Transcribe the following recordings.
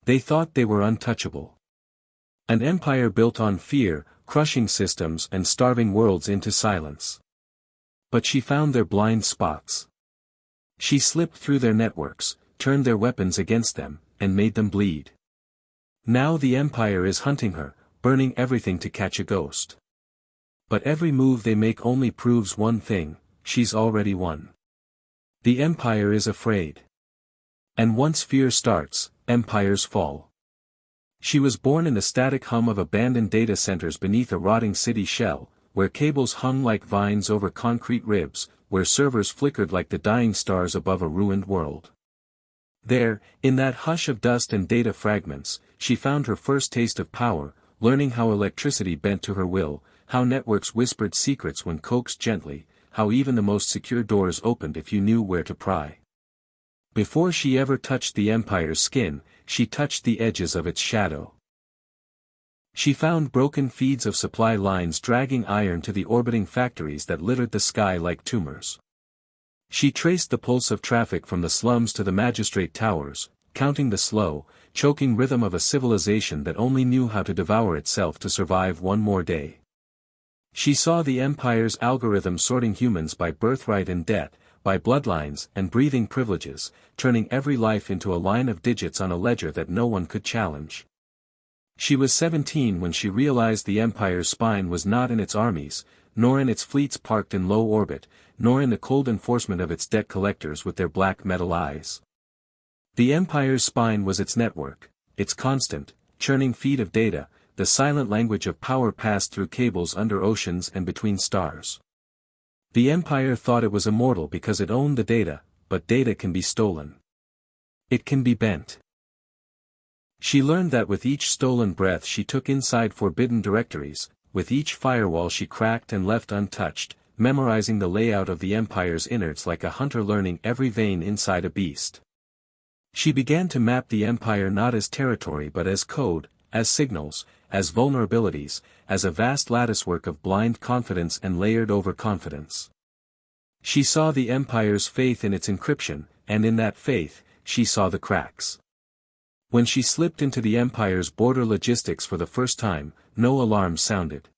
They thought they were untouchable. An empire built on fear, crushing systems and starving worlds into silence. But she found their blind spots. She slipped through their networks, turned their weapons against them, and made them bleed. Now the empire is hunting her, burning everything to catch a ghost. But every move they make only proves one thing: she's already won. The empire is afraid. And once fear starts, empires fall. She was born in the static hum of abandoned data centers beneath a rotting city shell, where cables hung like vines over concrete ribs, where servers flickered like the dying stars above a ruined world. There, in that hush of dust and data fragments, she found her first taste of power, learning how electricity bent to her will, how networks whispered secrets when coaxed gently, how even the most secure doors opened if you knew where to pry. Before she ever touched the empire's skin, she touched the edges of its shadow. She found broken feeds of supply lines dragging iron to the orbiting factories that littered the sky like tumors. She traced the pulse of traffic from the slums to the magistrate towers, counting the slow, choking rhythm of a civilization that only knew how to devour itself to survive one more day. She saw the empire's algorithm sorting humans by birthright and debt, by bloodlines and breathing privileges, turning every life into a line of digits on a ledger that no one could challenge. She was 17 when she realized the empire's spine was not in its armies, nor in its fleets parked in low orbit, nor in the cold enforcement of its debt collectors with their black metal eyes. The empire's spine was its network, its constant, churning feed of data, the silent language of power passed through cables under oceans and between stars. The empire thought it was immortal because it owned the data, but data can be stolen. It can be bent. She learned that with each stolen breath she took inside forbidden directories, with each firewall she cracked and left untouched, memorizing the layout of the empire's innards like a hunter learning every vein inside a beast. She began to map the empire not as territory but as code, as signals, as vulnerabilities, as a vast latticework of blind confidence and layered overconfidence. She saw the empire's faith in its encryption, and in that faith, she saw the cracks. When she slipped into the empire's border logistics for the first time, no alarms sounded.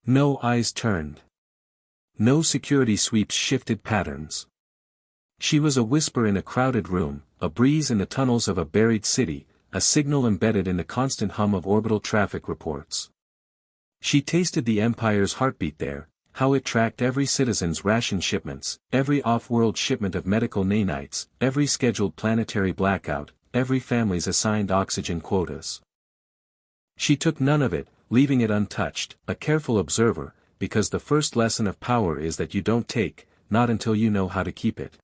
No eyes turned. No security sweeps shifted patterns. She was a whisper in a crowded room, a breeze in the tunnels of a buried city, a signal embedded in the constant hum of orbital traffic reports. She tasted the empire's heartbeat there, how it tracked every citizen's ration shipments, every off-world shipment of medical nanites, every scheduled planetary blackout, every family's assigned oxygen quotas. She took none of it, leaving it untouched, a careful observer, because the first lesson of power is that you don't take, not until you know how to keep it.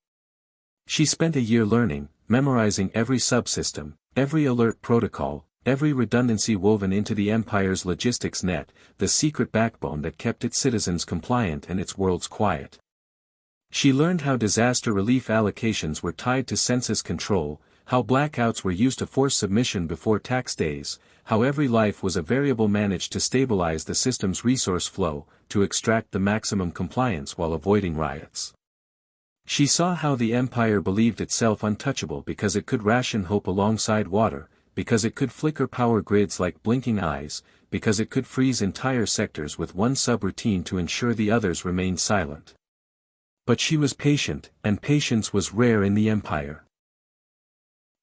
She spent a year learning, memorizing every subsystem, every alert protocol, every redundancy woven into the empire's logistics net, the secret backbone that kept its citizens compliant and its worlds quiet. She learned how disaster relief allocations were tied to census control, how blackouts were used to force submission before tax days, how every life was a variable managed to stabilize the system's resource flow, to extract the maximum compliance while avoiding riots. She saw how the empire believed itself untouchable because it could ration hope alongside water, because it could flicker power grids like blinking eyes, because it could freeze entire sectors with one subroutine to ensure the others remained silent. But she was patient, and patience was rare in the empire.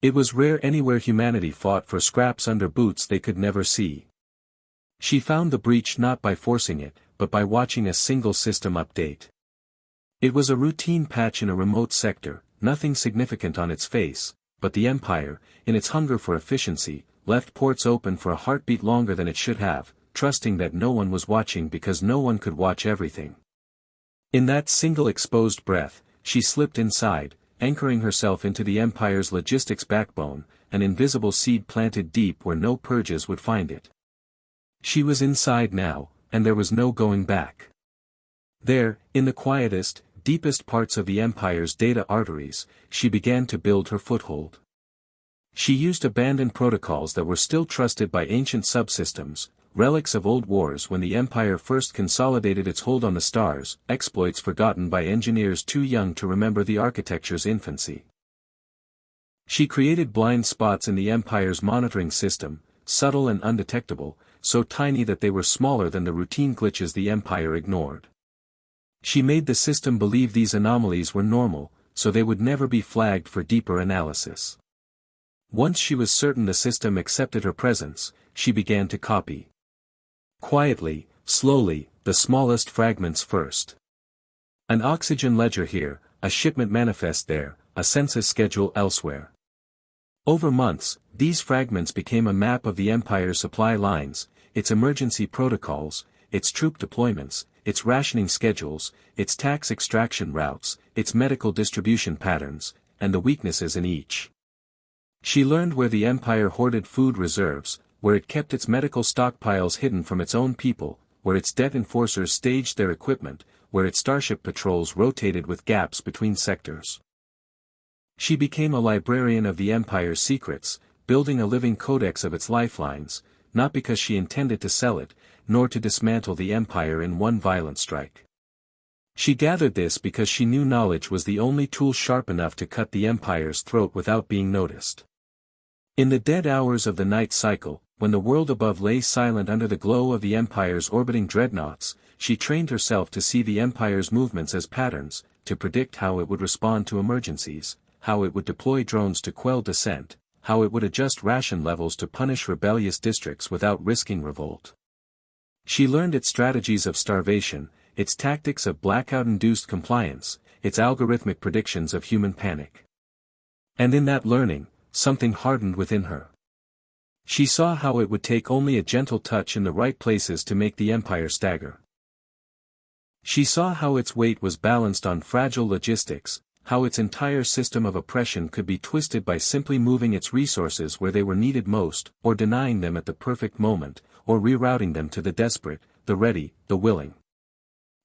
It was rare anywhere humanity fought for scraps under boots they could never see. She found the breach not by forcing it, but by watching a single system update. It was a routine patch in a remote sector, nothing significant on its face, but the empire, in its hunger for efficiency, left ports open for a heartbeat longer than it should have, trusting that no one was watching because no one could watch everything. In that single exposed breath, she slipped inside, anchoring herself into the empire's logistics backbone, an invisible seed planted deep where no purges would find it. She was inside now, and there was no going back. There, in the quietest, deepest parts of the empire's data arteries, she began to build her foothold. She used abandoned protocols that were still trusted by ancient subsystems, relics of old wars when the empire first consolidated its hold on the stars, exploits forgotten by engineers too young to remember the architecture's infancy. She created blind spots in the Empire's monitoring system, subtle and undetectable, so tiny that they were smaller than the routine glitches the Empire ignored. She made the system believe these anomalies were normal, so they would never be flagged for deeper analysis. Once she was certain the system accepted her presence, she began to copy. Quietly, slowly, the smallest fragments first. An oxygen ledger here, a shipment manifest there, a census schedule elsewhere. Over months, these fragments became a map of the Empire's supply lines, its emergency protocols, its troop deployments, its rationing schedules, its tax extraction routes, its medical distribution patterns, and the weaknesses in each. She learned where the Empire hoarded food reserves, where it kept its medical stockpiles hidden from its own people, where its debt enforcers staged their equipment, where its starship patrols rotated with gaps between sectors. She became a librarian of the Empire's secrets, building a living codex of its lifelines, not because she intended to sell it, nor to dismantle the Empire in one violent strike. She gathered this because she knew knowledge was the only tool sharp enough to cut the Empire's throat without being noticed. In the dead hours of the night cycle, when the world above lay silent under the glow of the Empire's orbiting dreadnoughts, she trained herself to see the Empire's movements as patterns, to predict how it would respond to emergencies, how it would deploy drones to quell dissent, how it would adjust ration levels to punish rebellious districts without risking revolt. She learned its strategies of starvation, its tactics of blackout-induced compliance, its algorithmic predictions of human panic. And in that learning, something hardened within her. She saw how it would take only a gentle touch in the right places to make the Empire stagger. She saw how its weight was balanced on fragile logistics, how its entire system of oppression could be twisted by simply moving its resources where they were needed most, or denying them at the perfect moment, or rerouting them to the desperate, the ready, the willing.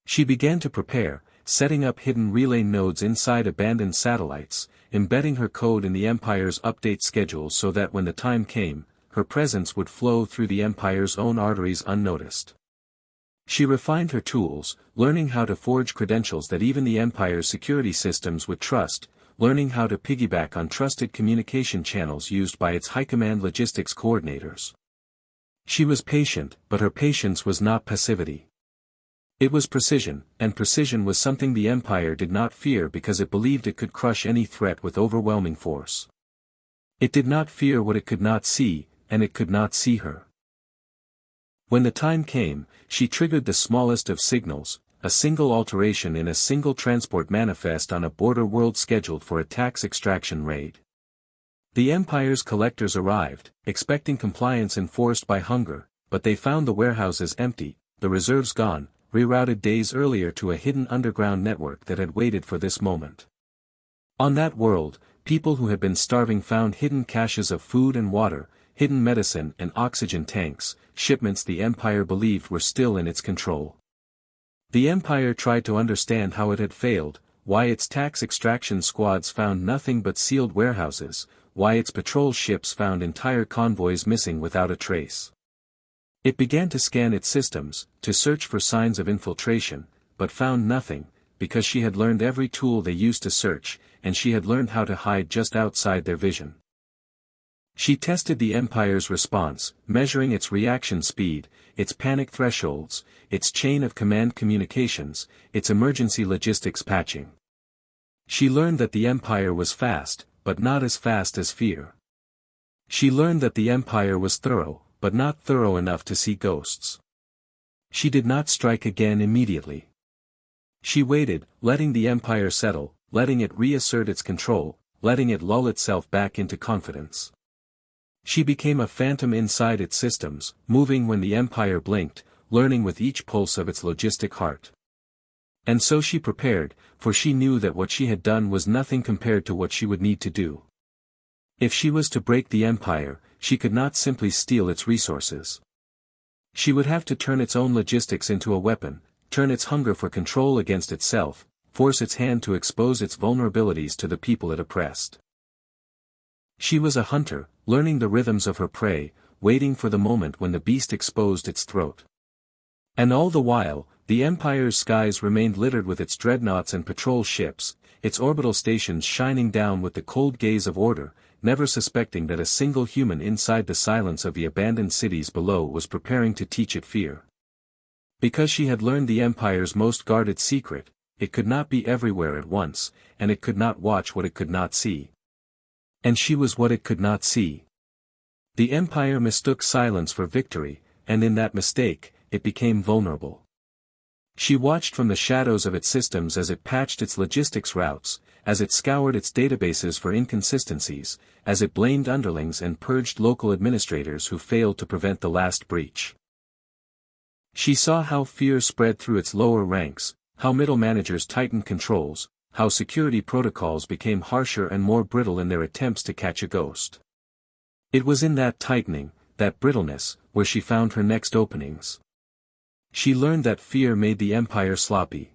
She began to prepare, setting up hidden relay nodes inside abandoned satellites, embedding her code in the Empire's update schedules so that when the time came, her presence would flow through the Empire's own arteries unnoticed. She refined her tools, learning how to forge credentials that even the Empire's security systems would trust, learning how to piggyback on trusted communication channels used by its high-command logistics coordinators. She was patient, but her patience was not passivity. It was precision, and precision was something the Empire did not fear because it believed it could crush any threat with overwhelming force. It did not fear what it could not see, and it could not see her. When the time came, she triggered the smallest of signals, a single alteration in a single transport manifest on a border world scheduled for a tax extraction raid. The Empire's collectors arrived, expecting compliance enforced by hunger, but they found the warehouses empty, the reserves gone, rerouted days earlier to a hidden underground network that had waited for this moment. On that world, people who had been starving found hidden caches of food and water, hidden medicine and oxygen tanks, shipments the Empire believed were still in its control. The Empire tried to understand how it had failed, why its tax extraction squads found nothing but sealed warehouses, why its patrol ships found entire convoys missing without a trace. It began to scan its systems, to search for signs of infiltration, but found nothing, because she had learned every tool they used to search, and she had learned how to hide just outside their vision. She tested the Empire's response, measuring its reaction speed, its panic thresholds, its chain of command communications, its emergency logistics patching. She learned that the Empire was fast, but not as fast as fear. She learned that the Empire was thorough, but not thorough enough to see ghosts. She did not strike again immediately. She waited, letting the Empire settle, letting it reassert its control, letting it lull itself back into confidence. She became a phantom inside its systems, moving when the Empire blinked, learning with each pulse of its logistic heart. And so she prepared, for she knew that what she had done was nothing compared to what she would need to do. If she was to break the Empire, she could not simply steal its resources. She would have to turn its own logistics into a weapon, turn its hunger for control against itself, force its hand to expose its vulnerabilities to the people it oppressed. She was a hunter, learning the rhythms of her prey, waiting for the moment when the beast exposed its throat. And all the while, the Empire's skies remained littered with its dreadnoughts and patrol ships, its orbital stations shining down with the cold gaze of order, never suspecting that a single human inside the silence of the abandoned cities below was preparing to teach it fear. Because she had learned the Empire's most guarded secret, it could not be everywhere at once, and it could not watch what it could not see. And she was what it could not see. The Empire mistook silence for victory, and in that mistake, it became vulnerable. She watched from the shadows of its systems as it patched its logistics routes, as it scoured its databases for inconsistencies, as it blamed underlings and purged local administrators who failed to prevent the last breach. She saw how fear spread through its lower ranks, how middle managers tightened controls, how security protocols became harsher and more brittle in their attempts to catch a ghost. It was in that tightening, that brittleness, where she found her next openings. She learned that fear made the Empire sloppy.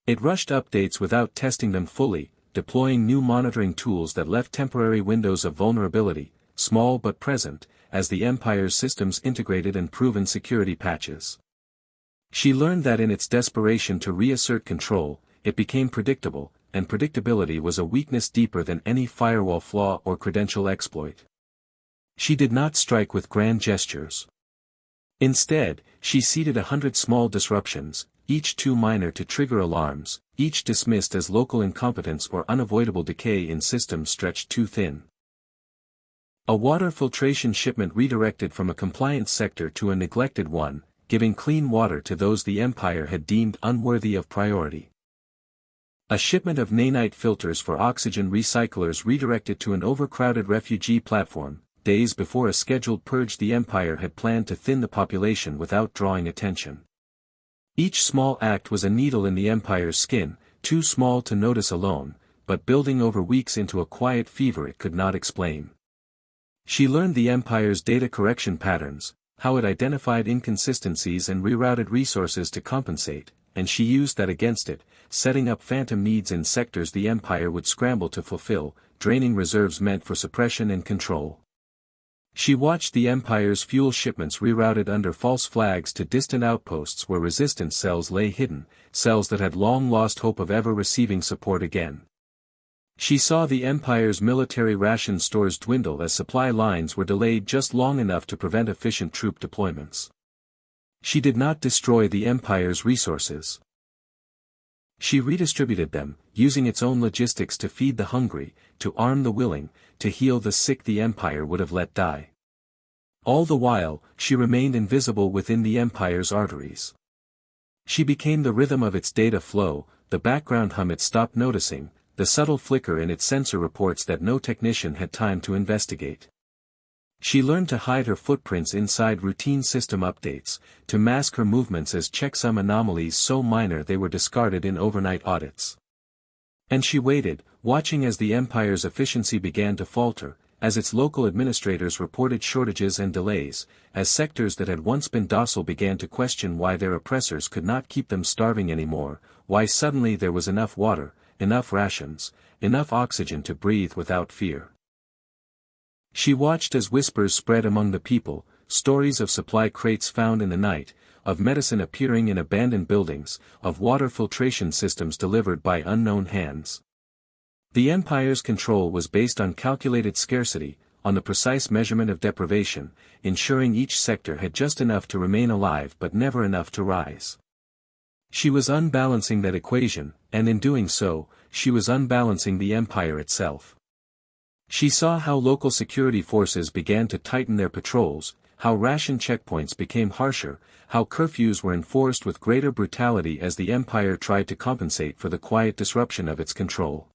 It rushed updates without testing them fully, deploying new monitoring tools that left temporary windows of vulnerability, small but present, as the Empire's systems integrated and proven security patches. She learned that in its desperation to reassert control, it became predictable, and predictability was a weakness deeper than any firewall flaw or credential exploit. She did not strike with grand gestures. Instead, she seeded 100 small disruptions, each too minor to trigger alarms, each dismissed as local incompetence or unavoidable decay in systems stretched too thin. A water filtration shipment redirected from a compliant sector to a neglected one, giving clean water to those the Empire had deemed unworthy of priority. A shipment of nanite filters for oxygen recyclers redirected to an overcrowded refugee platform, days before a scheduled purge the Empire had planned to thin the population without drawing attention. Each small act was a needle in the Empire's skin, too small to notice alone, but building over weeks into a quiet fever it could not explain. She learned the Empire's data correction patterns, how it identified inconsistencies and rerouted resources to compensate, and she used that against it, setting up phantom needs in sectors the Empire would scramble to fulfill, draining reserves meant for suppression and control. She watched the Empire's fuel shipments rerouted under false flags to distant outposts where resistance cells lay hidden, cells that had long lost hope of ever receiving support again. She saw the Empire's military ration stores dwindle as supply lines were delayed just long enough to prevent efficient troop deployments. She did not destroy the Empire's resources. She redistributed them, using its own logistics to feed the hungry, to arm the willing, to heal the sick the Empire would have let die. All the while, she remained invisible within the Empire's arteries. She became the rhythm of its data flow, the background hum it stopped noticing, the subtle flicker in its sensor reports that no technician had time to investigate. She learned to hide her footprints inside routine system updates, to mask her movements as checksum anomalies so minor they were discarded in overnight audits. And she waited, watching as the Empire's efficiency began to falter, as its local administrators reported shortages and delays, as sectors that had once been docile began to question why their oppressors could not keep them starving anymore, why suddenly there was enough water, enough rations, enough oxygen to breathe without fear. She watched as whispers spread among the people, stories of supply crates found in the night, of medicine appearing in abandoned buildings, of water filtration systems delivered by unknown hands. The Empire's control was based on calculated scarcity, on the precise measurement of deprivation, ensuring each sector had just enough to remain alive but never enough to rise. She was unbalancing that equation, and in doing so, she was unbalancing the Empire itself. She saw how local security forces began to tighten their patrols, how ration checkpoints became harsher, how curfews were enforced with greater brutality as the Empire tried to compensate for the quiet disruption of its control.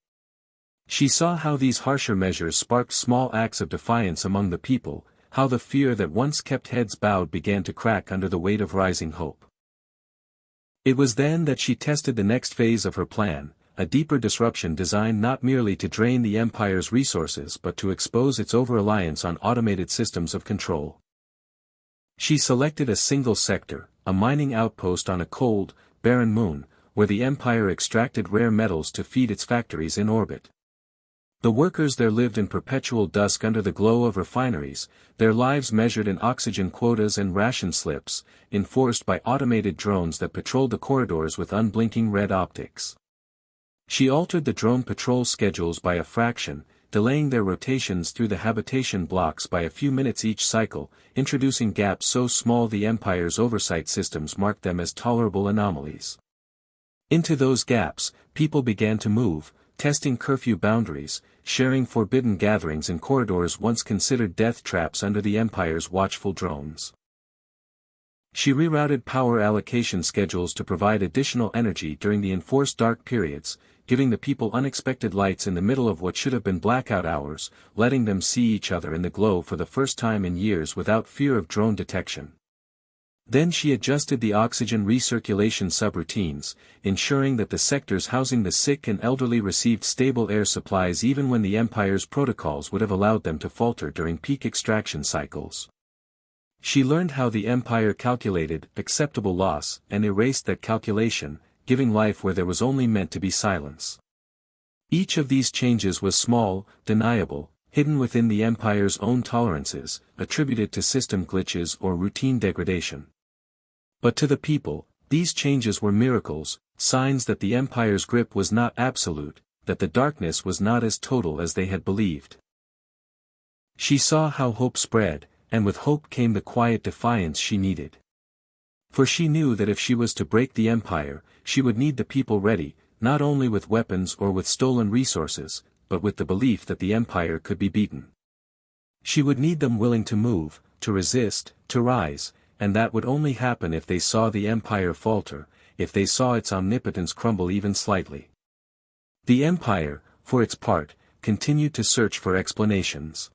She saw how these harsher measures sparked small acts of defiance among the people, how the fear that once kept heads bowed began to crack under the weight of rising hope. It was then that she tested the next phase of her plan, a deeper disruption designed not merely to drain the Empire's resources but to expose its over-reliance on automated systems of control. She selected a single sector, a mining outpost on a cold, barren moon, where the Empire extracted rare metals to feed its factories in orbit. The workers there lived in perpetual dusk under the glow of refineries, their lives measured in oxygen quotas and ration slips, enforced by automated drones that patrolled the corridors with unblinking red optics. She altered the drone patrol schedules by a fraction, delaying their rotations through the habitation blocks by a few minutes each cycle, introducing gaps so small the Empire's oversight systems marked them as tolerable anomalies. Into those gaps, people began to move, testing curfew boundaries, sharing forbidden gatherings in corridors once considered death traps under the Empire's watchful drones. She rerouted power allocation schedules to provide additional energy during the enforced dark periods, giving the people unexpected lights in the middle of what should have been blackout hours, letting them see each other in the glow for the first time in years without fear of drone detection. Then she adjusted the oxygen recirculation subroutines, ensuring that the sectors housing the sick and elderly received stable air supplies even when the Empire's protocols would have allowed them to falter during peak extraction cycles. She learned how the Empire calculated acceptable loss and erased that calculation, giving life where there was only meant to be silence. Each of these changes was small, deniable, hidden within the Empire's own tolerances, attributed to system glitches or routine degradation. But to the people, these changes were miracles, signs that the Empire's grip was not absolute, that the darkness was not as total as they had believed. She saw how hope spread, and with hope came the quiet defiance she needed. For she knew that if she was to break the Empire, she would need the people ready, not only with weapons or with stolen resources, but with the belief that the Empire could be beaten. She would need them willing to move, to resist, to rise, and that would only happen if they saw the Empire falter, if they saw its omnipotence crumble even slightly. The Empire, for its part, continued to search for explanations.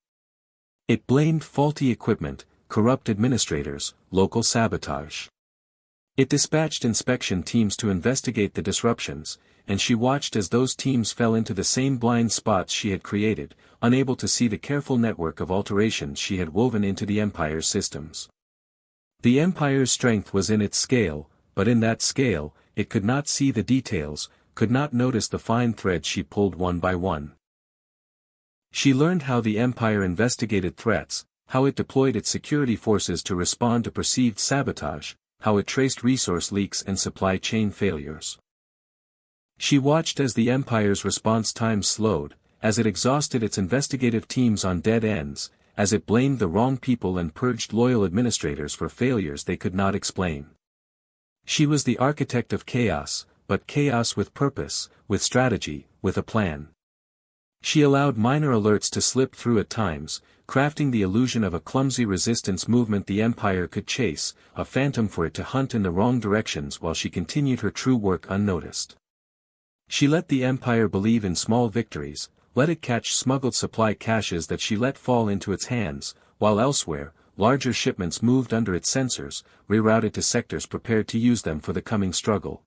It blamed faulty equipment, corrupt administrators, local sabotage. It dispatched inspection teams to investigate the disruptions, and she watched as those teams fell into the same blind spots she had created, unable to see the careful network of alterations she had woven into the Empire's systems. The Empire's strength was in its scale, but in that scale, it could not see the details, could not notice the fine threads she pulled one by one. She learned how the Empire investigated threats, how it deployed its security forces to respond to perceived sabotage, how it traced resource leaks and supply chain failures. She watched as the Empire's response time slowed, as it exhausted its investigative teams on dead ends, as it blamed the wrong people and purged loyal administrators for failures they could not explain. She was the architect of chaos, but chaos with purpose, with strategy, with a plan. She allowed minor alerts to slip through at times, crafting the illusion of a clumsy resistance movement the Empire could chase, a phantom for it to hunt in the wrong directions while she continued her true work unnoticed. She let the Empire believe in small victories, let it catch smuggled supply caches that she let fall into its hands, while elsewhere, larger shipments moved under its sensors, rerouted to sectors prepared to use them for the coming struggle.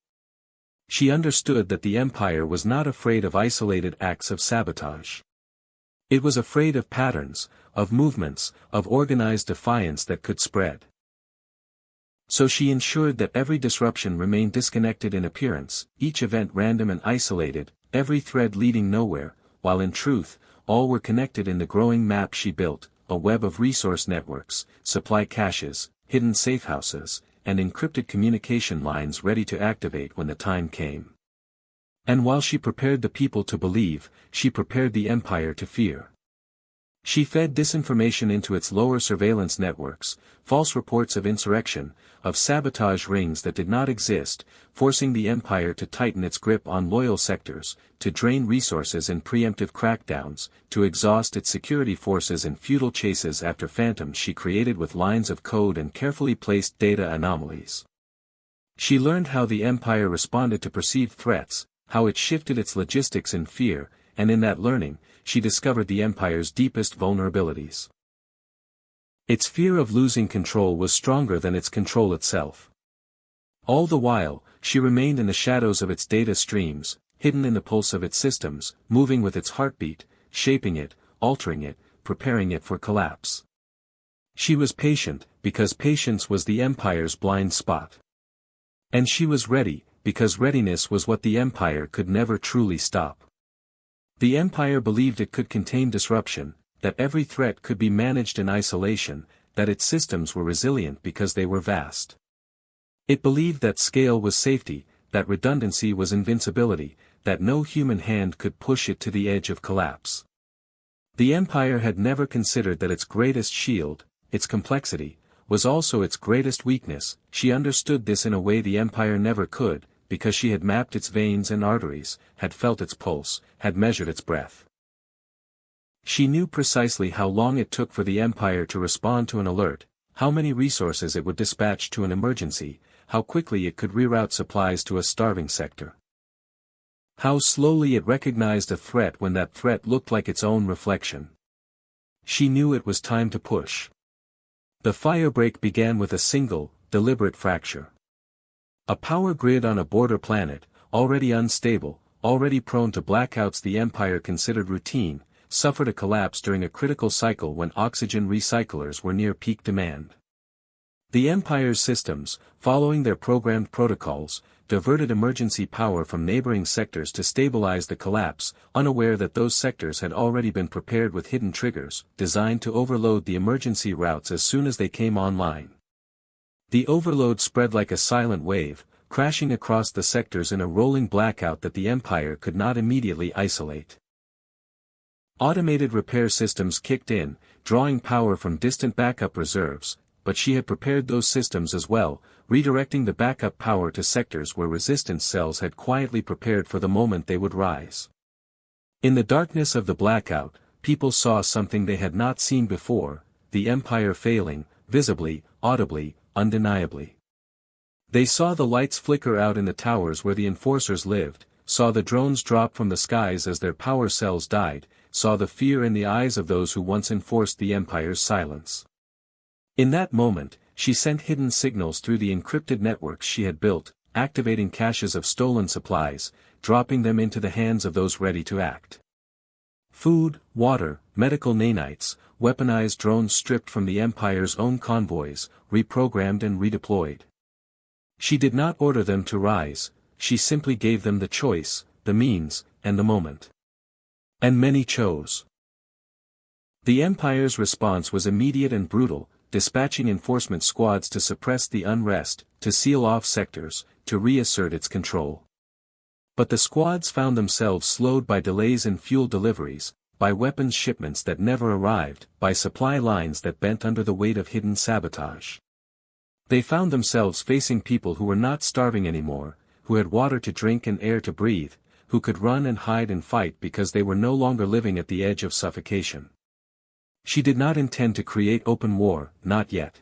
She understood that the Empire was not afraid of isolated acts of sabotage. It was afraid of patterns, of movements, of organized defiance that could spread. So she ensured that every disruption remained disconnected in appearance, each event random and isolated, every thread leading nowhere, while in truth, all were connected in the growing map she built, a web of resource networks, supply caches, hidden safehouses, and encrypted communication lines ready to activate when the time came. And while she prepared the people to believe, she prepared the Empire to fear. She fed disinformation into its lower surveillance networks, false reports of insurrection, of sabotage rings that did not exist, forcing the Empire to tighten its grip on loyal sectors, to drain resources in preemptive crackdowns, to exhaust its security forces in futile chases after phantoms she created with lines of code and carefully placed data anomalies. She learned how the Empire responded to perceived threats, how it shifted its logistics in fear, and in that learning, she discovered the Empire's deepest vulnerabilities. Its fear of losing control was stronger than its control itself. All the while, she remained in the shadows of its data streams, hidden in the pulse of its systems, moving with its heartbeat, shaping it, altering it, preparing it for collapse. She was patient, because patience was the Empire's blind spot. And she was ready, because readiness was what the Empire could never truly stop. The Empire believed it could contain disruption, that every threat could be managed in isolation, that its systems were resilient because they were vast. It believed that scale was safety, that redundancy was invincibility, that no human hand could push it to the edge of collapse. The Empire had never considered that its greatest shield, its complexity, was also its greatest weakness. She understood this in a way the Empire never could, because she had mapped its veins and arteries, had felt its pulse, had measured its breath. She knew precisely how long it took for the Empire to respond to an alert, how many resources it would dispatch to an emergency, how quickly it could reroute supplies to a starving sector. How slowly it recognized a threat when that threat looked like its own reflection. She knew it was time to push. The firebreak began with a single, deliberate fracture. A power grid on a border planet, already unstable, already prone to blackouts the Empire considered routine, suffered a collapse during a critical cycle when oxygen recyclers were near peak demand. The Empire's systems, following their programmed protocols, diverted emergency power from neighboring sectors to stabilize the collapse, unaware that those sectors had already been prepared with hidden triggers, designed to overload the emergency routes as soon as they came online. The overload spread like a silent wave, crashing across the sectors in a rolling blackout that the Empire could not immediately isolate. Automated repair systems kicked in, drawing power from distant backup reserves, but she had prepared those systems as well, redirecting the backup power to sectors where resistance cells had quietly prepared for the moment they would rise. In the darkness of the blackout, people saw something they had not seen before, the Empire failing, visibly, audibly, undeniably. They saw the lights flicker out in the towers where the enforcers lived, saw the drones drop from the skies as their power cells died, saw the fear in the eyes of those who once enforced the Empire's silence. In that moment, she sent hidden signals through the encrypted networks she had built, activating caches of stolen supplies, dropping them into the hands of those ready to act. Food, water, medical nanites, weaponized drones stripped from the Empire's own convoys, reprogrammed and redeployed. She did not order them to rise, she simply gave them the choice, the means, and the moment. And many chose. The Empire's response was immediate and brutal, dispatching enforcement squads to suppress the unrest, to seal off sectors, to reassert its control. But the squads found themselves slowed by delays in fuel deliveries, by weapons shipments that never arrived, by supply lines that bent under the weight of hidden sabotage. They found themselves facing people who were not starving anymore, who had water to drink and air to breathe, who could run and hide and fight because they were no longer living at the edge of suffocation. She did not intend to create open war, not yet.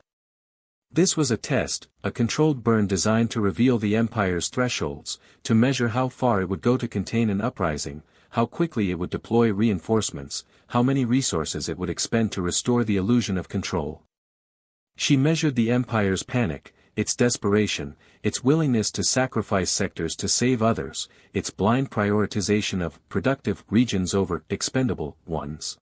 This was a test, a controlled burn designed to reveal the Empire's thresholds, to measure how far it would go to contain an uprising, how quickly it would deploy reinforcements, how many resources it would expend to restore the illusion of control. She measured the Empire's panic, its desperation, its willingness to sacrifice sectors to save others, its blind prioritization of productive regions over expendable ones.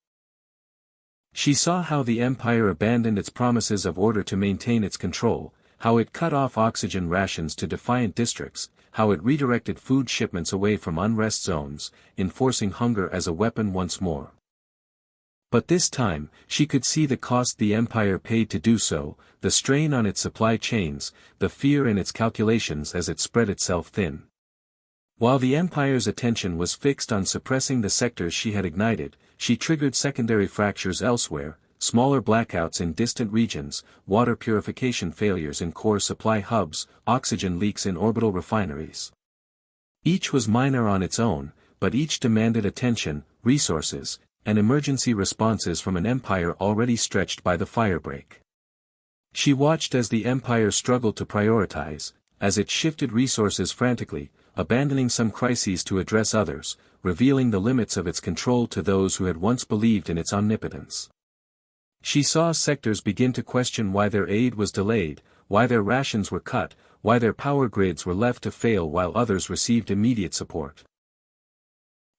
She saw how the Empire abandoned its promises of order to maintain its control, how it cut off oxygen rations to defiant districts, how it redirected food shipments away from unrest zones, enforcing hunger as a weapon once more. But this time, she could see the cost the Empire paid to do so, the strain on its supply chains, the fear in its calculations as it spread itself thin. While the Empire's attention was fixed on suppressing the sectors she had ignited, she triggered secondary fractures elsewhere, smaller blackouts in distant regions, water purification failures in core supply hubs, oxygen leaks in orbital refineries. Each was minor on its own, but each demanded attention, resources, and emergency responses from an Empire already stretched by the firebreak. She watched as the Empire struggled to prioritize, as it shifted resources frantically, abandoning some crises to address others, revealing the limits of its control to those who had once believed in its omnipotence. She saw sectors begin to question why their aid was delayed, why their rations were cut, why their power grids were left to fail while others received immediate support.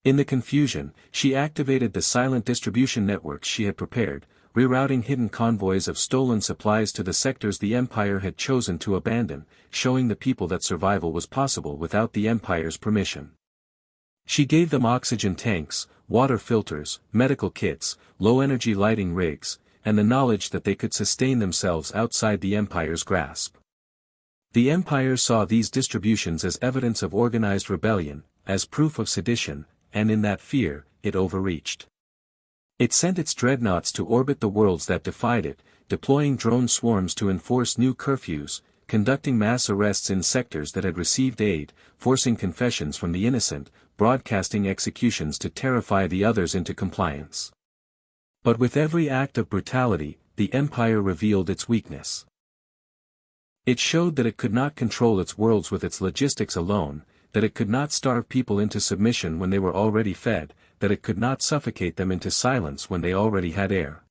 In the confusion, she activated the silent distribution networks she had prepared, rerouting hidden convoys of stolen supplies to the sectors the Empire had chosen to abandon, showing the people that survival was possible without the Empire's permission. She gave them oxygen tanks, water filters, medical kits, low-energy lighting rigs, and the knowledge that they could sustain themselves outside the Empire's grasp. The Empire saw these distributions as evidence of organized rebellion, as proof of sedition, and in that fear, it overreached. It sent its dreadnoughts to orbit the worlds that defied it, deploying drone swarms to enforce new curfews, conducting mass arrests in sectors that had received aid, forcing confessions from the innocent, broadcasting executions to terrify the others into compliance. But with every act of brutality, the Empire revealed its weakness. It showed that it could not control its worlds with its logistics alone, that it could not starve people into submission when they were already fed, that it could not suffocate them into silence when they already had air.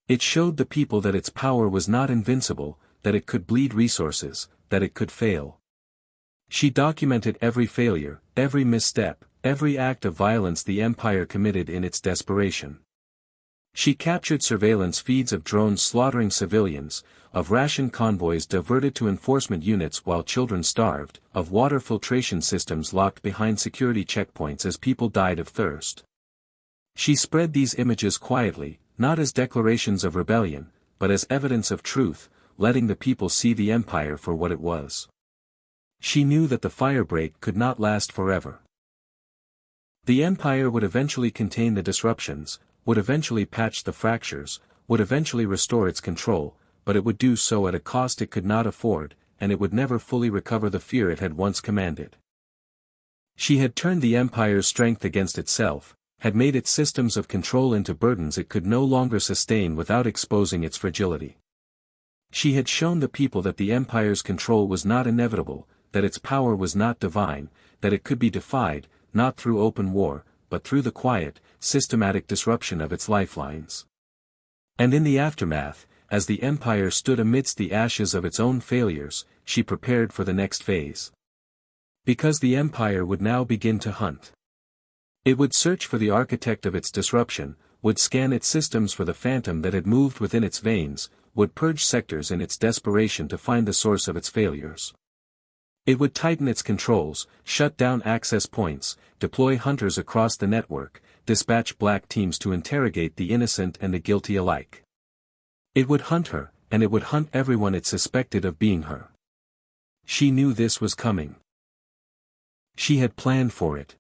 It showed the people that its power was not invincible, that it could bleed resources, that it could fail. She documented every failure, every misstep, every act of violence the Empire committed in its desperation. She captured surveillance feeds of drones slaughtering civilians, of ration convoys diverted to enforcement units while children starved, of water filtration systems locked behind security checkpoints as people died of thirst. She spread these images quietly, not as declarations of rebellion, but as evidence of truth, letting the people see the Empire for what it was. She knew that the firebreak could not last forever. The Empire would eventually contain the disruptions, would eventually patch the fractures, would eventually restore its control, but it would do so at a cost it could not afford, and it would never fully recover the fear it had once commanded. She had turned the Empire's strength against itself, had made its systems of control into burdens it could no longer sustain without exposing its fragility. She had shown the people that the Empire's control was not inevitable, that its power was not divine, that it could be defied, not through open war, but through the quiet, systematic disruption of its lifelines. And in the aftermath, as the Empire stood amidst the ashes of its own failures, she prepared for the next phase. Because the Empire would now begin to hunt. It would search for the architect of its disruption, would scan its systems for the phantom that had moved within its veins, would purge sectors in its desperation to find the source of its failures. It would tighten its controls, shut down access points, deploy hunters across the network, dispatch black teams to interrogate the innocent and the guilty alike. It would hunt her, and it would hunt everyone it suspected of being her. She knew this was coming. She had planned for it.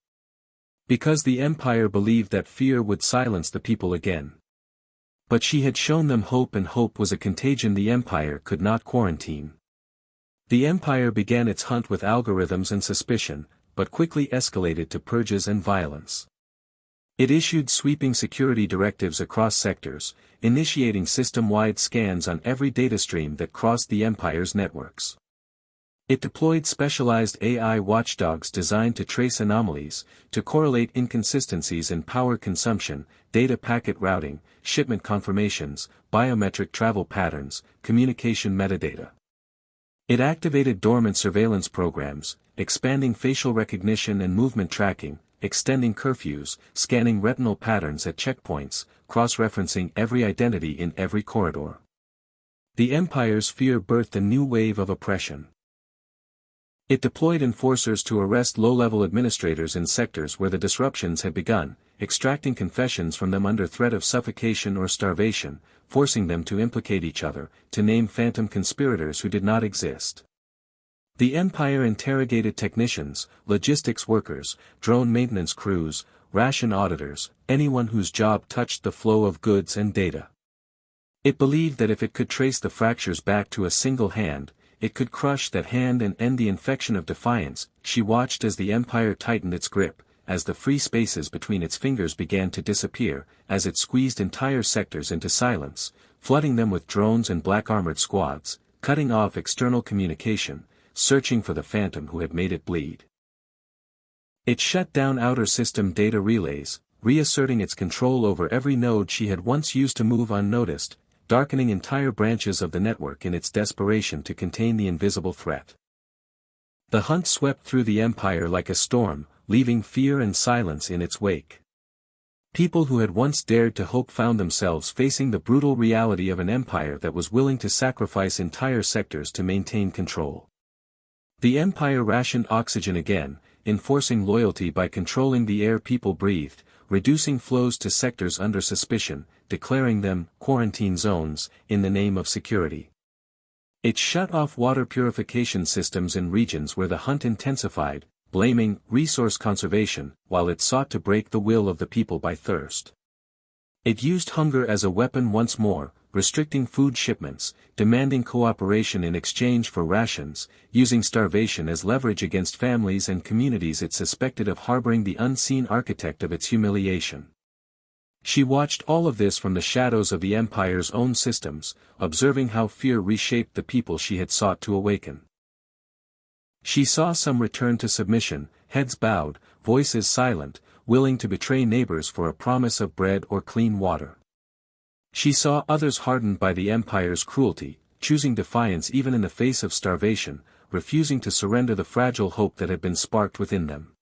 Because the Empire believed that fear would silence the people again. But she had shown them hope, and hope was a contagion the Empire could not quarantine. The Empire began its hunt with algorithms and suspicion, but quickly escalated to purges and violence. It issued sweeping security directives across sectors, initiating system-wide scans on every data stream that crossed the Empire's networks. It deployed specialized AI watchdogs designed to trace anomalies, to correlate inconsistencies in power consumption, data packet routing, shipment confirmations, biometric travel patterns, communication metadata. It activated dormant surveillance programs, expanding facial recognition and movement tracking, extending curfews, scanning retinal patterns at checkpoints, cross-referencing every identity in every corridor. The Empire's fear birthed a new wave of oppression. It deployed enforcers to arrest low-level administrators in sectors where the disruptions had begun, extracting confessions from them under threat of suffocation or starvation, forcing them to implicate each other, to name phantom conspirators who did not exist. The Empire interrogated technicians, logistics workers, drone maintenance crews, ration auditors, anyone whose job touched the flow of goods and data. It believed that if it could trace the fractures back to a single hand, it could crush that hand and end the infection of defiance. She watched as the Empire tightened its grip, as the free spaces between its fingers began to disappear, as it squeezed entire sectors into silence, flooding them with drones and black armored squads, cutting off external communication, searching for the phantom who had made it bleed. It shut down outer system data relays, reasserting its control over every node she had once used to move unnoticed, darkening entire branches of the network in its desperation to contain the invisible threat. The hunt swept through the Empire like a storm, leaving fear and silence in its wake. People who had once dared to hope found themselves facing the brutal reality of an empire that was willing to sacrifice entire sectors to maintain control. The Empire rationed oxygen again, enforcing loyalty by controlling the air people breathed, reducing flows to sectors under suspicion, declaring them quarantine zones in the name of security. It shut off water purification systems in regions where the hunt intensified, blaming resource conservation, while it sought to break the will of the people by thirst. It used hunger as a weapon once more, restricting food shipments, demanding cooperation in exchange for rations, using starvation as leverage against families and communities it suspected of harboring the unseen architect of its humiliation. She watched all of this from the shadows of the Empire's own systems, observing how fear reshaped the people she had sought to awaken. She saw some return to submission, heads bowed, voices silent, willing to betray neighbors for a promise of bread or clean water. She saw others hardened by the Empire's cruelty, choosing defiance even in the face of starvation, refusing to surrender the fragile hope that had been sparked within them.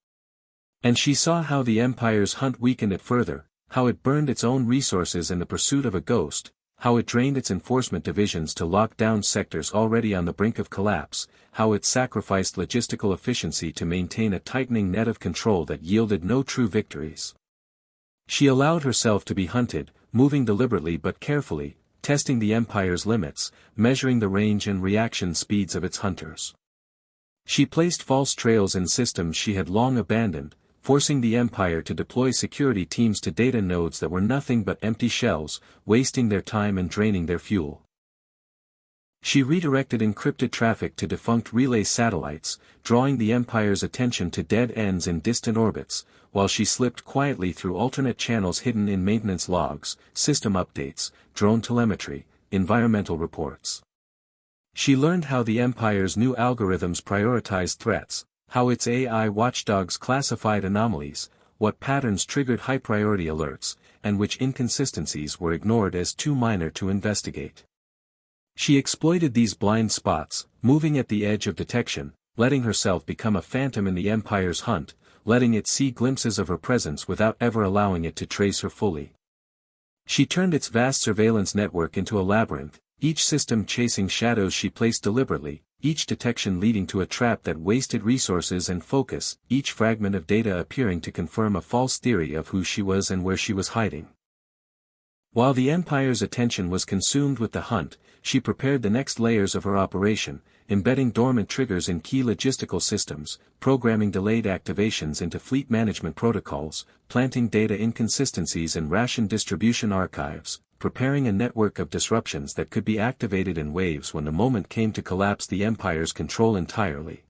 And she saw how the Empire's hunt weakened it further, how it burned its own resources in the pursuit of a ghost, how it drained its enforcement divisions to lock down sectors already on the brink of collapse, how it sacrificed logistical efficiency to maintain a tightening net of control that yielded no true victories. She allowed herself to be hunted, moving deliberately but carefully, testing the Empire's limits, measuring the range and reaction speeds of its hunters. She placed false trails in systems she had long abandoned, forcing the Empire to deploy security teams to data nodes that were nothing but empty shells, wasting their time and draining their fuel. She redirected encrypted traffic to defunct relay satellites, drawing the Empire's attention to dead ends in distant orbits, while she slipped quietly through alternate channels hidden in maintenance logs, system updates, drone telemetry, environmental reports. She learned how the Empire's new algorithms prioritized threats, how its AI watchdogs classified anomalies, what patterns triggered high-priority alerts, and which inconsistencies were ignored as too minor to investigate. She exploited these blind spots, moving at the edge of detection, letting herself become a phantom in the Empire's hunt, letting it see glimpses of her presence without ever allowing it to trace her fully. She turned its vast surveillance network into a labyrinth, each system chasing shadows she placed deliberately, each detection leading to a trap that wasted resources and focus, each fragment of data appearing to confirm a false theory of who she was and where she was hiding. While the Empire's attention was consumed with the hunt, she prepared the next layers of her operation, embedding dormant triggers in key logistical systems, programming delayed activations into fleet management protocols, planting data inconsistencies in ration distribution archives, preparing a network of disruptions that could be activated in waves when the moment came to collapse the Empire's control entirely.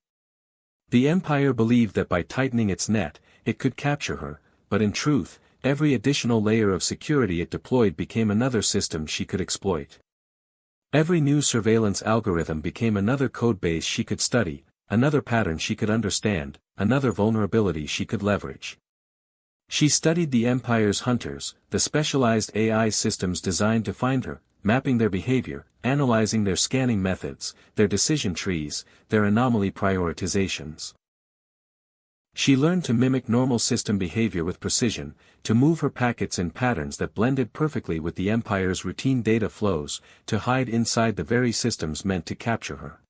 The Empire believed that by tightening its net, it could capture her, but in truth, every additional layer of security it deployed became another system she could exploit. Every new surveillance algorithm became another codebase she could study, another pattern she could understand, another vulnerability she could leverage. She studied the Empire's hunters, the specialized AI systems designed to find her, mapping their behavior, analyzing their scanning methods, their decision trees, their anomaly prioritizations. She learned to mimic normal system behavior with precision, to move her packets in patterns that blended perfectly with the Empire's routine data flows, to hide inside the very systems meant to capture her.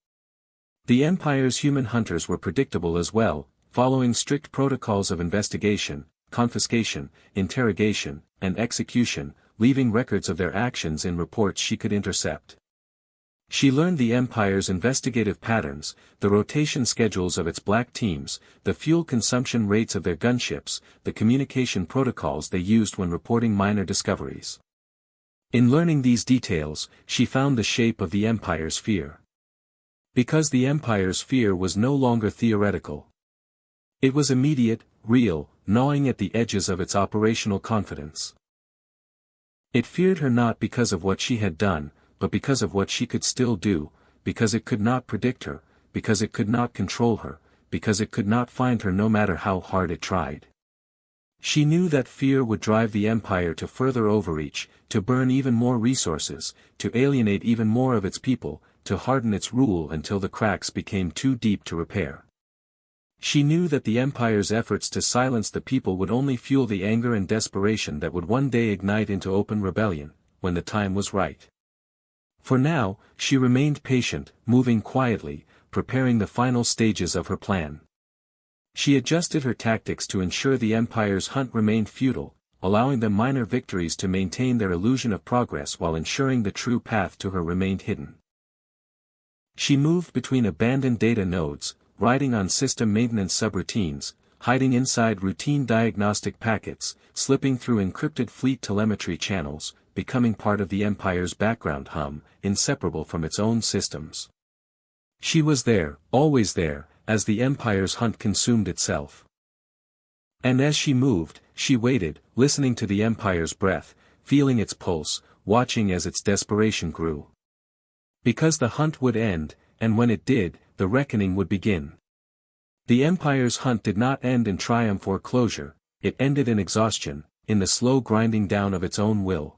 The Empire's human hunters were predictable as well, following strict protocols of investigation, confiscation, interrogation, and execution, leaving records of their actions in reports she could intercept. She learned the Empire's investigative patterns, the rotation schedules of its black teams, the fuel consumption rates of their gunships, the communication protocols they used when reporting minor discoveries. In learning these details, she found the shape of the Empire's fear. Because the Empire's fear was no longer theoretical. It was immediate, real, gnawing at the edges of its operational confidence. It feared her not because of what she had done, but because of what she could still do, because it could not predict her, because it could not control her, because it could not find her no matter how hard it tried. She knew that fear would drive the Empire to further overreach, to burn even more resources, to alienate even more of its people, to harden its rule until the cracks became too deep to repair. She knew that the Empire's efforts to silence the people would only fuel the anger and desperation that would one day ignite into open rebellion, when the time was right. For now, she remained patient, moving quietly, preparing the final stages of her plan. She adjusted her tactics to ensure the Empire's hunt remained futile, allowing them minor victories to maintain their illusion of progress while ensuring the true path to her remained hidden. She moved between abandoned data nodes, riding on system maintenance subroutines, hiding inside routine diagnostic packets, slipping through encrypted fleet telemetry channels, becoming part of the Empire's background hum, inseparable from its own systems. She was there, always there, as the Empire's hunt consumed itself. And as she moved, she waited, listening to the Empire's breath, feeling its pulse, watching as its desperation grew. Because the hunt would end, and when it did, the reckoning would begin. The Empire's hunt did not end in triumph or closure, it ended in exhaustion, in the slow grinding down of its own will.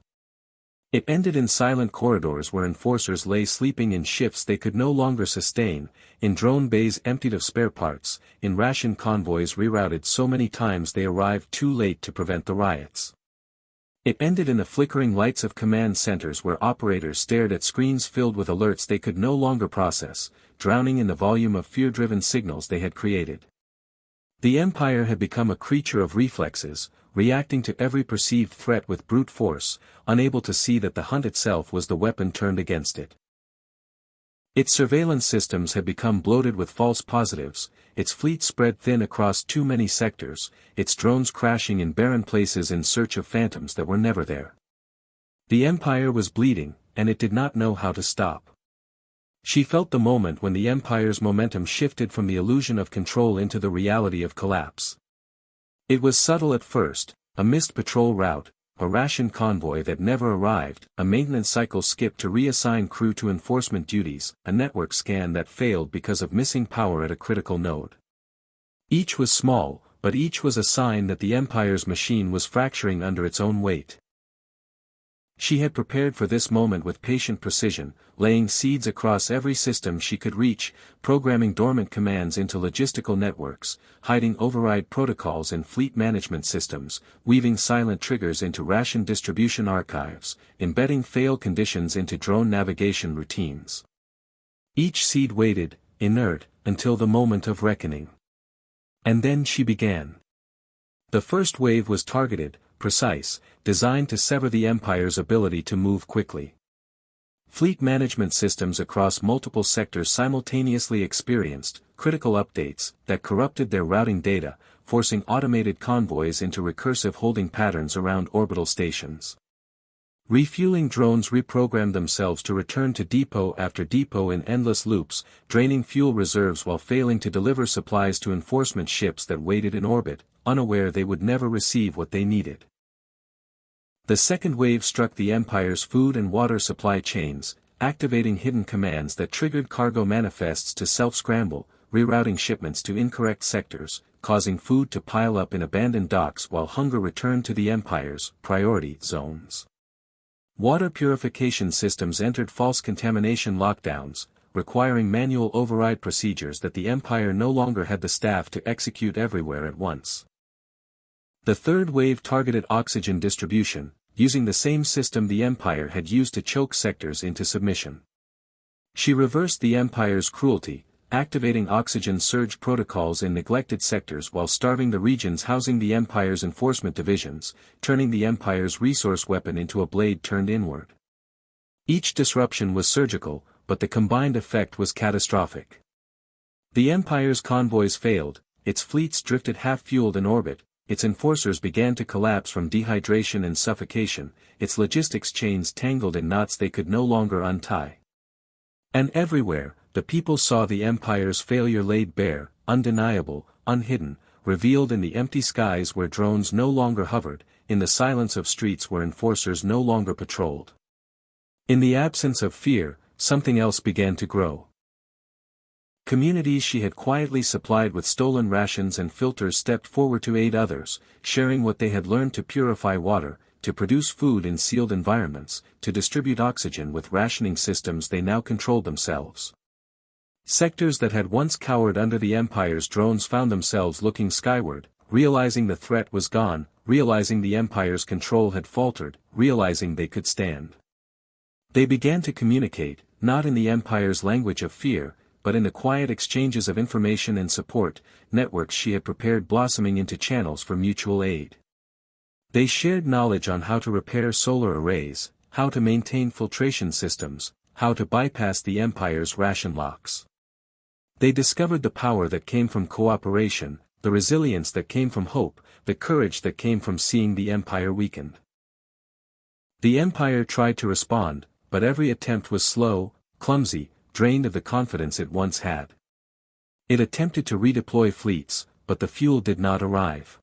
It ended in silent corridors where enforcers lay sleeping in shifts they could no longer sustain, in drone bays emptied of spare parts, in ration convoys rerouted so many times they arrived too late to prevent the riots. It ended in the flickering lights of command centers where operators stared at screens filled with alerts they could no longer process, drowning in the volume of fear-driven signals they had created. The Empire had become a creature of reflexes, reacting to every perceived threat with brute force, unable to see that the hunt itself was the weapon turned against it. Its surveillance systems had become bloated with false positives, its fleet spread thin across too many sectors, its drones crashing in barren places in search of phantoms that were never there. The Empire was bleeding, and it did not know how to stop. She felt the moment when the Empire's momentum shifted from the illusion of control into the reality of collapse. It was subtle at first, a missed patrol route, a ration convoy that never arrived, a maintenance cycle skipped to reassign crew to enforcement duties, a network scan that failed because of missing power at a critical node. Each was small, but each was a sign that the Empire's machine was fracturing under its own weight. She had prepared for this moment with patient precision, laying seeds across every system she could reach, programming dormant commands into logistical networks, hiding override protocols in fleet management systems, weaving silent triggers into ration distribution archives, embedding fail conditions into drone navigation routines. Each seed waited, inert, until the moment of reckoning. And then she began. The first wave was targeted, precise, designed to sever the Empire's ability to move quickly. Fleet management systems across multiple sectors simultaneously experienced critical updates that corrupted their routing data, forcing automated convoys into recursive holding patterns around orbital stations. Refueling drones reprogrammed themselves to return to depot after depot in endless loops, draining fuel reserves while failing to deliver supplies to enforcement ships that waited in orbit, unaware they would never receive what they needed. The second wave struck the Empire's food and water supply chains, activating hidden commands that triggered cargo manifests to self-scramble, rerouting shipments to incorrect sectors, causing food to pile up in abandoned docks while hunger returned to the Empire's priority zones. Water purification systems entered false contamination lockdowns, requiring manual override procedures that the Empire no longer had the staff to execute everywhere at once. The third wave targeted oxygen distribution, using the same system the Empire had used to choke sectors into submission. She reversed the Empire's cruelty, activating oxygen surge protocols in neglected sectors while starving the regions housing the Empire's enforcement divisions, turning the Empire's resource weapon into a blade turned inward. Each disruption was surgical, but the combined effect was catastrophic. The Empire's convoys failed, its fleets drifted half-fueled in orbit, its enforcers began to collapse from dehydration and suffocation, its logistics chains tangled in knots they could no longer untie. And everywhere, the people saw the Empire's failure laid bare, undeniable, unhidden, revealed in the empty skies where drones no longer hovered, in the silence of streets where enforcers no longer patrolled. In the absence of fear, something else began to grow. Communities she had quietly supplied with stolen rations and filters stepped forward to aid others, sharing what they had learned to purify water, to produce food in sealed environments, to distribute oxygen with rationing systems they now controlled themselves. Sectors that had once cowered under the Empire's drones found themselves looking skyward, realizing the threat was gone, realizing the Empire's control had faltered, realizing they could stand. They began to communicate, not in the Empire's language of fear, but in the quiet exchanges of information and support, networks she had prepared blossoming into channels for mutual aid. They shared knowledge on how to repair solar arrays, how to maintain filtration systems, how to bypass the Empire's ration locks. They discovered the power that came from cooperation, the resilience that came from hope, the courage that came from seeing the empire weakened. The empire tried to respond, but every attempt was slow, clumsy, drained of the confidence it once had. It attempted to redeploy fleets, but the fuel did not arrive.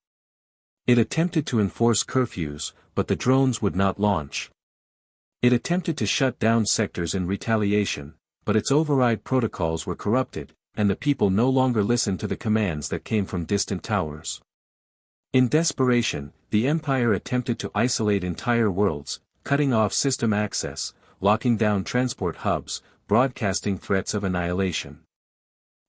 It attempted to enforce curfews, but the drones would not launch. It attempted to shut down sectors in retaliation, but its override protocols were corrupted, and the people no longer listened to the commands that came from distant towers. In desperation, the empire attempted to isolate entire worlds, cutting off system access, locking down transport hubs, broadcasting threats of annihilation.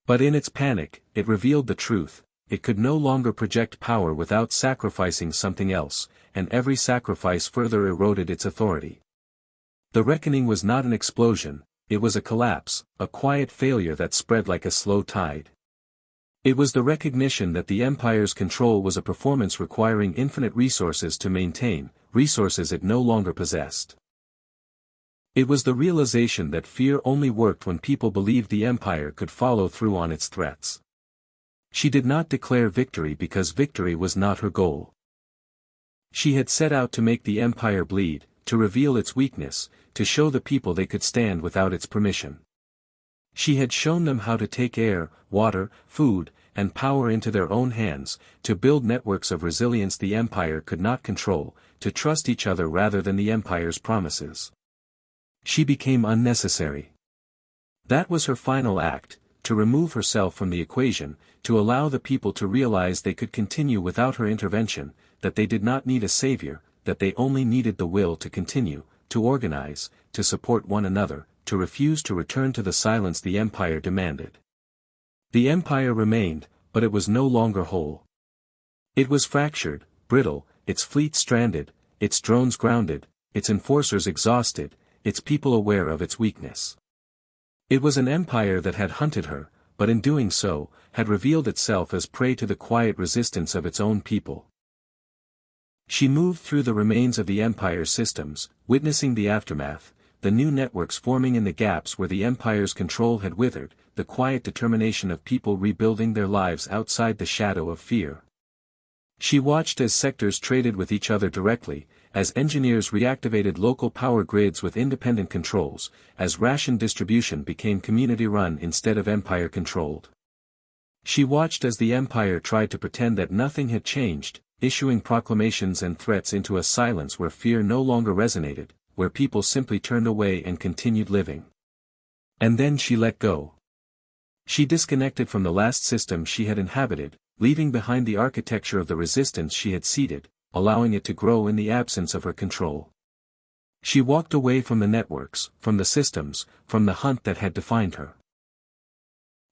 But in its panic, it revealed the truth: it could no longer project power without sacrificing something else, and every sacrifice further eroded its authority. The reckoning was not an explosion, it was a collapse, a quiet failure that spread like a slow tide. It was the recognition that the empire's control was a performance requiring infinite resources to maintain, resources it no longer possessed. It was the realization that fear only worked when people believed the empire could follow through on its threats. She did not declare victory because victory was not her goal. She had set out to make the empire bleed, to reveal its weakness, to show the people they could stand without its permission. She had shown them how to take air, water, food, and power into their own hands, to build networks of resilience the empire could not control, to trust each other rather than the empire's promises. She became unnecessary. That was her final act, to remove herself from the equation, to allow the people to realize they could continue without her intervention, that they did not need a savior, that they only needed the will to continue, to organize, to support one another, to refuse to return to the silence the empire demanded. The empire remained, but it was no longer whole. It was fractured, brittle, its fleet stranded, its drones grounded, its enforcers exhausted, its people aware of its weakness. It was an empire that had hunted her, but in doing so, had revealed itself as prey to the quiet resistance of its own people. She moved through the remains of the empire's systems, witnessing the aftermath, the new networks forming in the gaps where the empire's control had withered, the quiet determination of people rebuilding their lives outside the shadow of fear. She watched as sectors traded with each other directly, as engineers reactivated local power grids with independent controls, as ration distribution became community-run instead of empire-controlled. She watched as the empire tried to pretend that nothing had changed, issuing proclamations and threats into a silence where fear no longer resonated, where people simply turned away and continued living. And then she let go. She disconnected from the last system she had inhabited, leaving behind the architecture of the resistance she had seeded, allowing it to grow in the absence of her control. She walked away from the networks, from the systems, from the hunt that had defined her.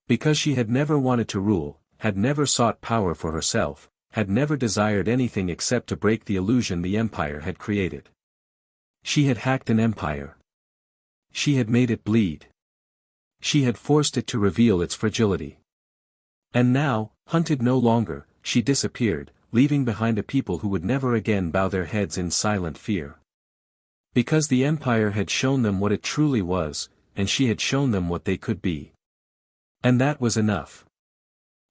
Because she had never wanted to rule, had never sought power for herself, had never desired anything except to break the illusion the empire had created. She had hacked an empire. She had made it bleed. She had forced it to reveal its fragility. And now, hunted no longer, she disappeared, leaving behind a people who would never again bow their heads in silent fear. Because the empire had shown them what it truly was, and she had shown them what they could be. And that was enough.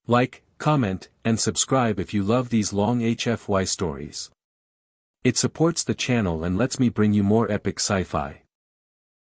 Like, comment, and subscribe if you love these long HFY stories. It supports the channel and lets me bring you more epic sci-fi.